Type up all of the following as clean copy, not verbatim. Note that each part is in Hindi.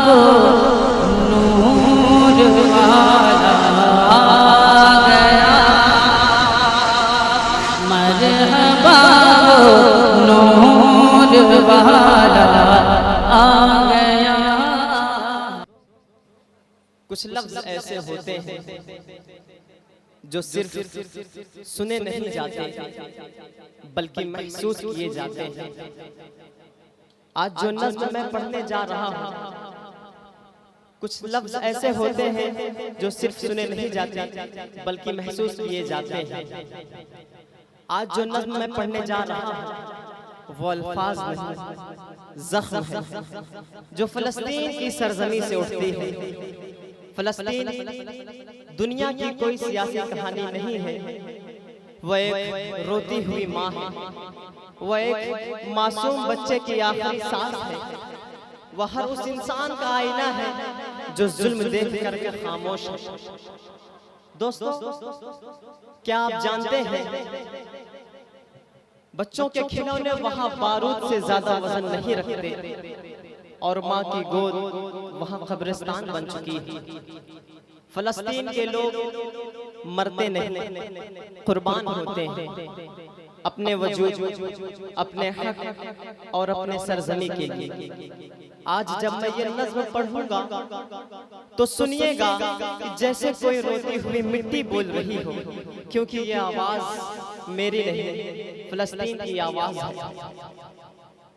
वो नूर वाला आ गया, मरहबा वो नूर वाला आ गया। कुछ लफ्ज ऐसे होते हैं जो सिर्फ सुने नहीं जाते बल्कि महसूस किए जाते हैं। आज जो नज़्म मैं पढ़ने जा रहा हूँ, कुछ लफ्ज ऐसे होते हैं जो सिर्फ सुने नहीं जाते बल्कि महसूस किए जाते हैं। आज जो नज़्म मैं पढ़ने जा रहा हूँ वो अल्फाज नहीं, ज़ख्म है जो फ़लस्तीन की सरज़मी से उठती है। फ़लस्तीन दुनिया की कोई सियासी कहानी नहीं है, वह एक रोती हुई माँ है, वह एक मासूम बच्चे की आखिरी सांस है, वह हर उस इंसान का आईना है जो जुल्म देख करके खामोश है। दोस्तों, क्या आप जानते हैं बच्चों के खिलौने वहां बारूद से ज्यादा वजन नहीं रखते और माँ की गोद वहां कब्रिस्तान बन चुकी है। फलस्तीन के लोग मरते नहीं, कुर्बान होते हैं अपने वजूद, अपने हक और अपने सरजमी के लिए। आज जब मैं ये नज़्म पढ़ूंगा तो सुनिएगा जैसे कोई रोती हुई मिट्टी बोल रही हो, क्योंकि ये आवाज मेरी नहीं, फलस्तीन की आवाज है।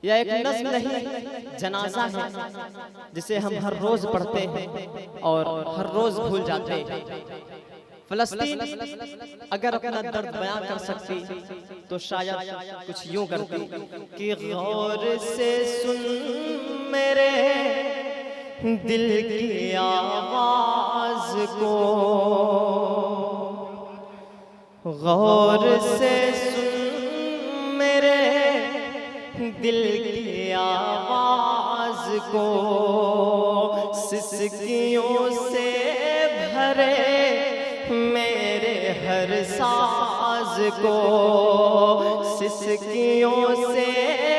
यह एक नज़्म नहीं, जनाजा है जिसे हम हर रोज पढ़ते हैं और हर रोज भूल जाते हैं। फलस्तीन अगर अपना दर्द बयां कर सकती तो शायद कुछ यूं करती कि गौर से सुन मेरे दिल की आवाज को, गौर से सुन मेरे दिल की आवाज को, सिसकियों से भरे मेरे हर साज को, सिसकियों से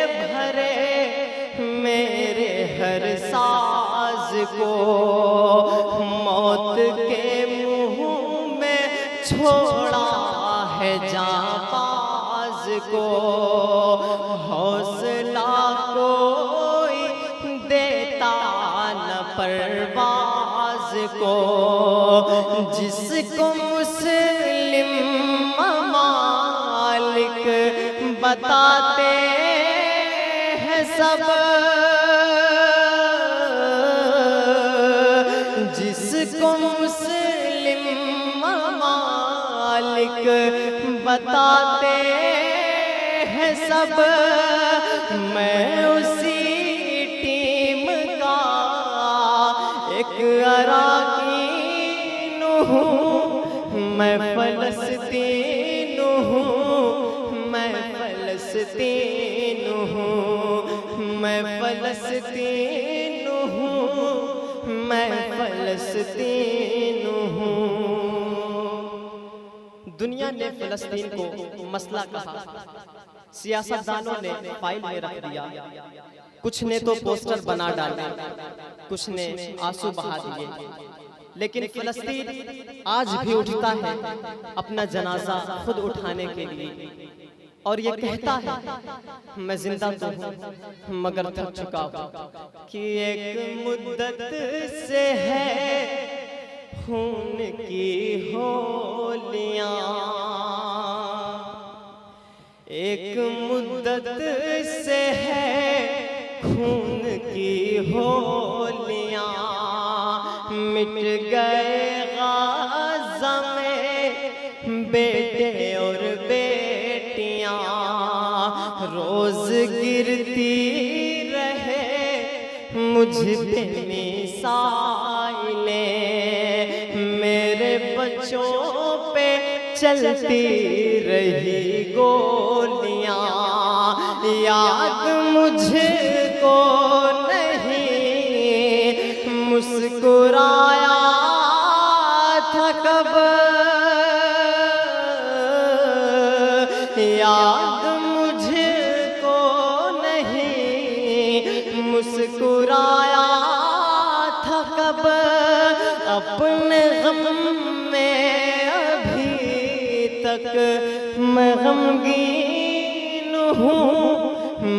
भरे मेरे हर साज को, मौत के मुंह में छोड़ा है जांबाज को, हौसला कोई देता न परवाज को, जिसको मुस्लिम ममालिक बताते हैं सब, जिसको मुस्लिम ममालिक बताते हैं सब, मैं उसी टीम का एक अराकीन हूँ, मैं फलस्तीन हूँ, मैं फलस्तीन हूँ, मैं फलस्तीन हूँ, मैं फलस्तीन हूँ। दुनिया ने फलस्तीन को मसला कहा, सियासतदानों ने फाइल में रख दिया, कुछ ने तो पोस्टर बना डाले, कुछ ने आंसू बहा दिए, लेकिन फलस्तीन आज भी उठता है अपना जनाजा खुद उठाने के लिए और ये कहता है मैं जिंदा तो हूँ मगर थक चुका हूँ, कि एक मुद्दत से है खून की होलियाँ, एक मुद्दत से है खून की होलियाँ, मिट गए गाज़ा में बेटे और बेटियाँ, रोज गिरती रहे मुझ पे मिसाइलें, मेरे बच्चों पे चलती रही गोलियां, याद मुझको नहीं मुस्कुराया था कब, याद मुझको नहीं मुस्कुराया अपने गम में अभी तक मैं गमगीन हूँ,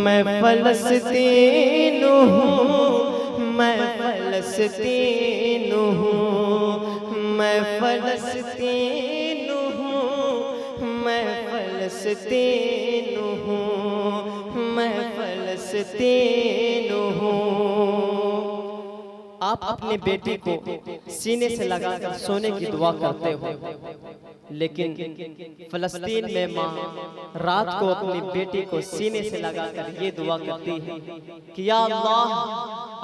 मैं फलस्तीन हूँ, मैं फलस्तीन हूँ, मैं फलस्तीन हूँ, मैं फलस्तीन हूँ, मैं फलस्तीन हूँ। आप अपने बेटे को सीने से लगाकर सोने की दुआ करते हो, लेकिन फलस्तीन में माँ रात को अपनी बेटी को सीने से लगाकर ये दुआ करती है कि या अल्लाह,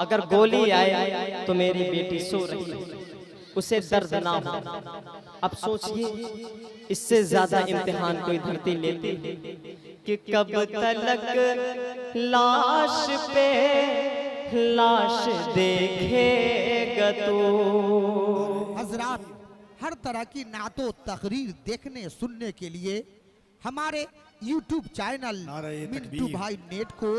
अगर गोली आए तो मेरी बेटी सो रही है, उसे दर्द ना हो। अब सोचिए, इससे ज्यादा इम्तिहान कोई धरती लेती है कि कब तलक लाश पे लाश देखेगा तू। हजरात, हर तरह की नातो तकरीर देखने सुनने के लिए हमारे YouTube चैनल मिंटू भाई नेट को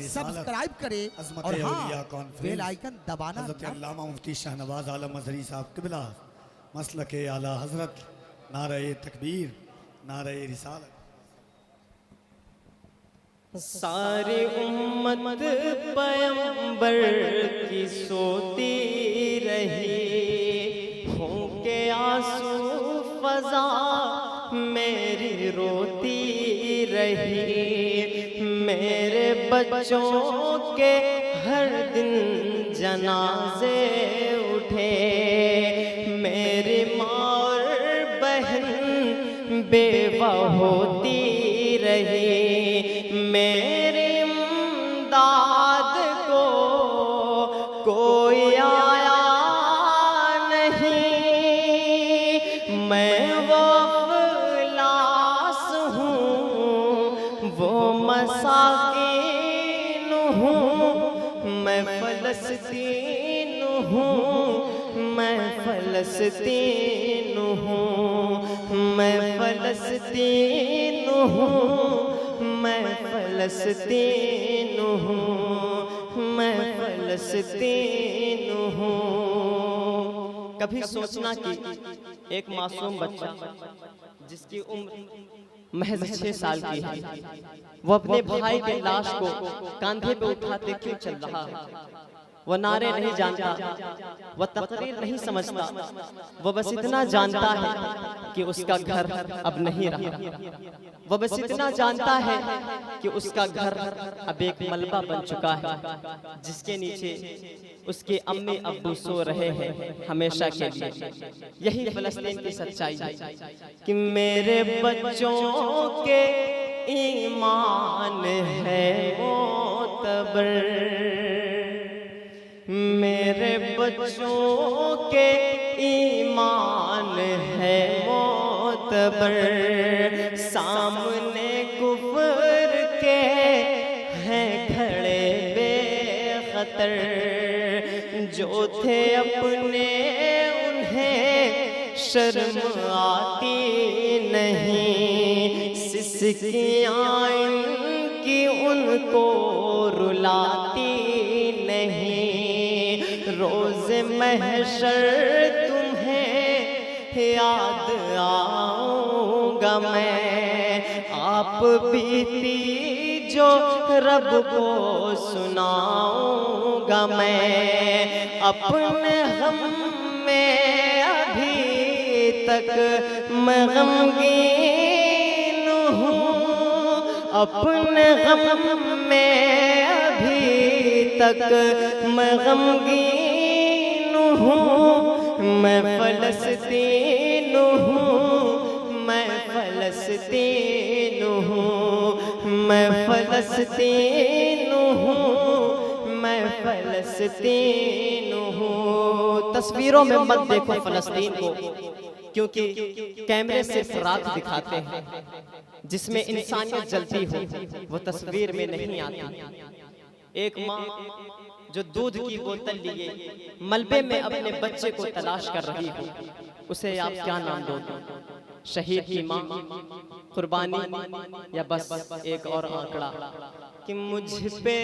सब्सक्राइब करें और हाँ, बेल आइकन दबाना। हज़रत अल्लामा मुफ्ती शाहनवाज आलम अज़हरी साहब क़िबला मसलके आला हज़रत, नारे तकबीर, नारे रिसालत। सारी उम्मत पैगंबर की सोती रही, होंके आंसू फजा मेरी रोती रही। मेरे बच्चों के हर दिन जनाजे उठे, मेरी माँ और बहन बेवा होती रही। मेरी इमदाद को कोई आया नहीं, मैं वो अफलास हूँ, वो मसाकीन हूँ, मैं फलस्तीन हूँ, मैं फलस्तीन हूँ, मैं फलस्तीन हूँ, मैं फलस्तीन हूँ, मैं फलस्तीन हूँ। कभी सोचना कि एक मासूम बच्चा जिसकी उम्र महज 6 साल की है, वो अपने भाई के लाश को कंधे पे उठाते क्यों चल रहा है? वो नारे नहीं जानता, वो तकरीर नहीं समझता, वो बस इतना जानता है कि उसका घर अब नहीं रहा। वो बस इतना जानता है कि उसका घर अब एक मलबा बन चुका है, जिसके नीचे उसके अम्मी अब्बू सो रहे हैं हमेशा के लिए। यही फलस्तीन की सच्चाई है कि मेरे बच्चों के ईमान है मोतबर, मेरे बच्चों के ईमान है मोतबर। सामने कुफर के हैं खड़े बेखतर, जो थे अपने उन्हें शर्म आती नहीं, सिसकियाँ इनकी उनको रुलाती नहीं। रोज़े महशर तुम्हें याद आऊंगा मैं, आप बीती जो रब को सुनाऊंगा मैं। अपने गम में अभी तक मैं गमगीन हूँ, अपने गम में अभी तक मैं गमगीन हूँ, मैं फलस्तीन हूँ, मैं फलस्तीन हूँ, मैं फलस्तीन हूँ, मैं फलस्तीन हूँ। तस्वीरों में मत देखो फलस्तीन को, क्योंकि कैमरे सिर्फ रात दिखाते हैं, जिसमें इंसानियत जलती हो वो तस्वीर में नहीं आती। एक माँ जो दूध की बोतल लिए मलबे में अपने बच्चे को तलाश कर रही हो, उसे आप क्या नाम दोगे? शहीद की माँ, कुर्बानी, या बस एक और आंकड़ा कि मुझ पे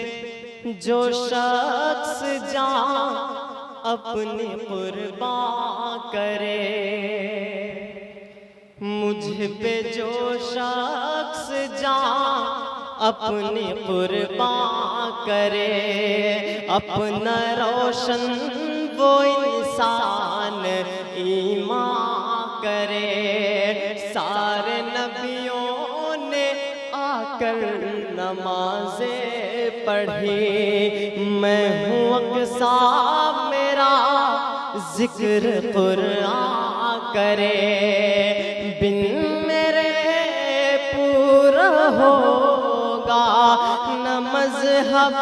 जो शख्स जान अपनी कुर्बान करे। मुझ पे जो शख्स जान अपनी कुर्बान करे, अपना रोशन वो इंसान ईमान करे। सारे नबियों ने आकर नमाज़ें पढ़ी, मैं हूँ अक्सा मेरा जिक्र कुरान करे। बिन मेरे पूरा होगा न मज़हब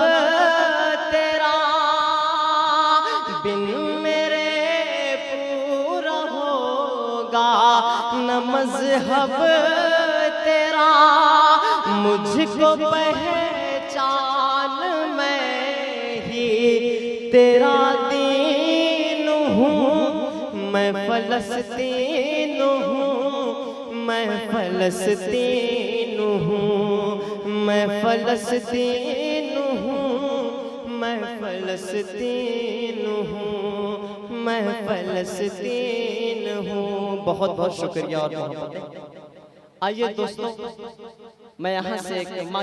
तेरा, बिन मेरे पूरा होगा न मज़हब तेरा। मुझको पहचान मैं ही तेरा दीन हूँ, मैं फ़लस्तीन हूँ, मैं फ़लस्तीन हूँ, मैं फ़लस्तीन हूँ, मैं फ़लस्तीन हूँ, मैं फ़लस्तीन हूँ। बहुत बहुत शुक्रिया और मोहब्बतें। आइए दोस्तों, मैं यहाँ से एक माँ